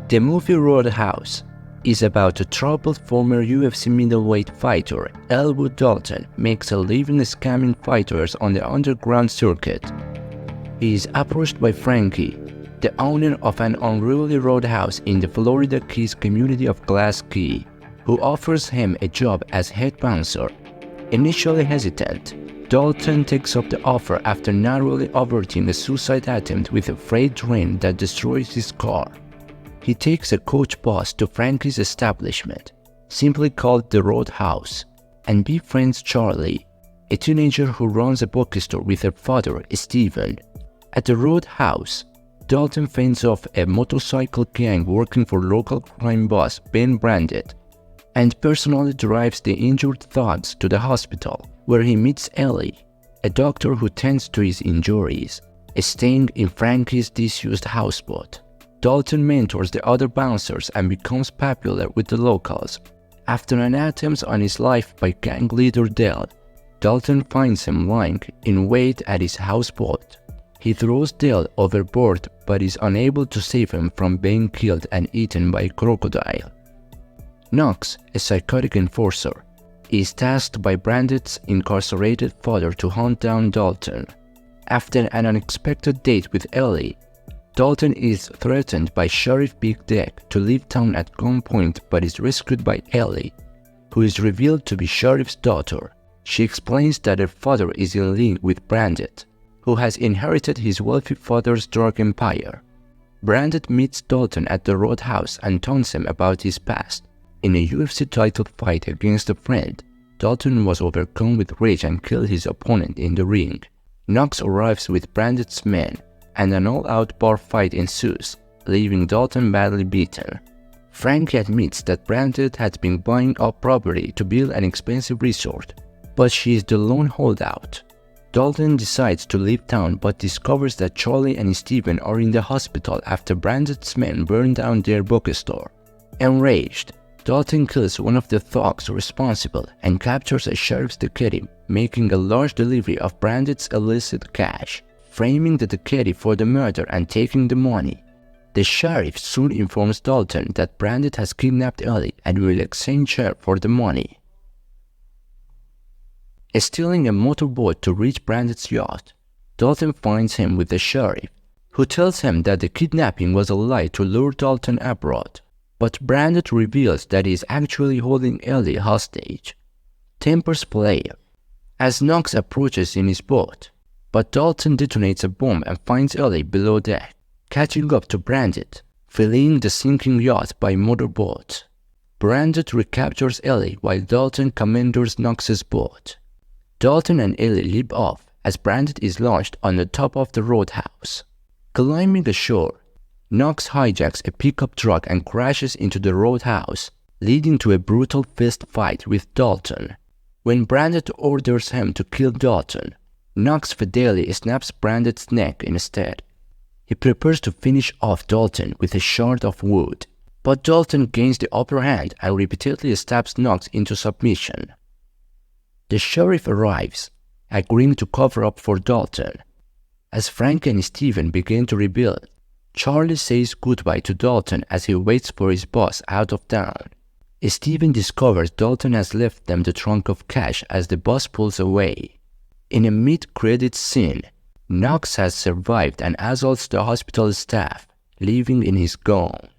The movie ROADHouse is about a troubled former UFC middleweight fighter. Elwood Dalton makes a living scamming fighters on the underground circuit. He is approached by Frankie, the owner of an unruly roadhouse in the Florida Keys community of Glass Key, who offers him a job as head bouncer. Initially hesitant, Dalton takes up the offer after narrowly averting a suicide attempt with a freight train that destroys his car. He takes a coach bus to Frankie's establishment, simply called the ROADHouse, and befriends Charlie, a teenager who runs a bookstore with her father, Stephen. At the ROADHouse, Dalton fends off a motorcycle gang working for local crime boss Ben Brandt, and personally drives the injured thugs to the hospital, where he meets Ellie, a doctor who tends to his injuries, staying in Frankie's disused houseboat. Dalton mentors the other bouncers and becomes popular with the locals. After an attempt on his life by gang leader Dale, Dalton finds him lying in wait at his houseboat. He throws Dale overboard but is unable to save him from being killed and eaten by a crocodile. Knox, a psychotic enforcer, is tasked by Brandt's incarcerated father to hunt down Dalton. After an unexpected date with Ellie, Dalton is threatened by Sheriff Big Dick to leave town at gunpoint but is rescued by Ellie, who is revealed to be Sheriff's daughter. She explains that her father is in league with Brandt, who has inherited his wealthy father's drug empire. Brandt meets Dalton at the ROADHouse and taunts him about his past. In a UFC title fight against a friend, Dalton was overcome with rage and killed his opponent in the ring. Knox arrives with Brandt's men, and an all-out bar fight ensues, leaving Dalton badly beaten. Frankie admits that Brandt had been buying up property to build an expensive resort, but she is the lone holdout. Dalton decides to leave town but discovers that Charlie and Stephen are in the hospital after Brandt's men burn down their bookstore. Enraged, Dalton kills one of the thugs responsible and captures a sheriff's deputy, making a large delivery of Brandt's illicit cash, framing the deputy for the murder and taking the money. The sheriff soon informs Dalton that Brandt has kidnapped Ellie and will exchange her for the money. Stealing a motorboat to reach Brandt's yacht, Dalton finds him with the sheriff, who tells him that the kidnapping was a lie to lure Dalton abroad. But Brandt reveals that he is actually holding Ellie hostage. Tempers play as Knox approaches in his boat, but Dalton detonates a bomb and finds Ellie below deck, catching up to Brandt, fleeing the sinking yacht by motorboat. Brandt recaptures Ellie while Dalton commandeers Knox's boat. Dalton and Ellie leap off as Brandt is launched on the top of the ROADHouse. Climbing ashore, Knox hijacks a pickup truck and crashes into the ROADHouse, leading to a brutal fist fight with Dalton. When Brandt orders him to kill Dalton, Knox fatally snaps Brandt's neck instead. He prepares to finish off Dalton with a shard of wood, but Dalton gains the upper hand and repeatedly stabs Knox into submission. The sheriff arrives, agreeing to cover up for Dalton. As Frank and Stephen begin to rebuild, Charlie says goodbye to Dalton as he waits for his boss out of town. Stephen discovers Dalton has left them the trunk of cash as the boss pulls away. In a mid-credits scene, Knox has survived and assaults the hospital staff, leaving in his gown.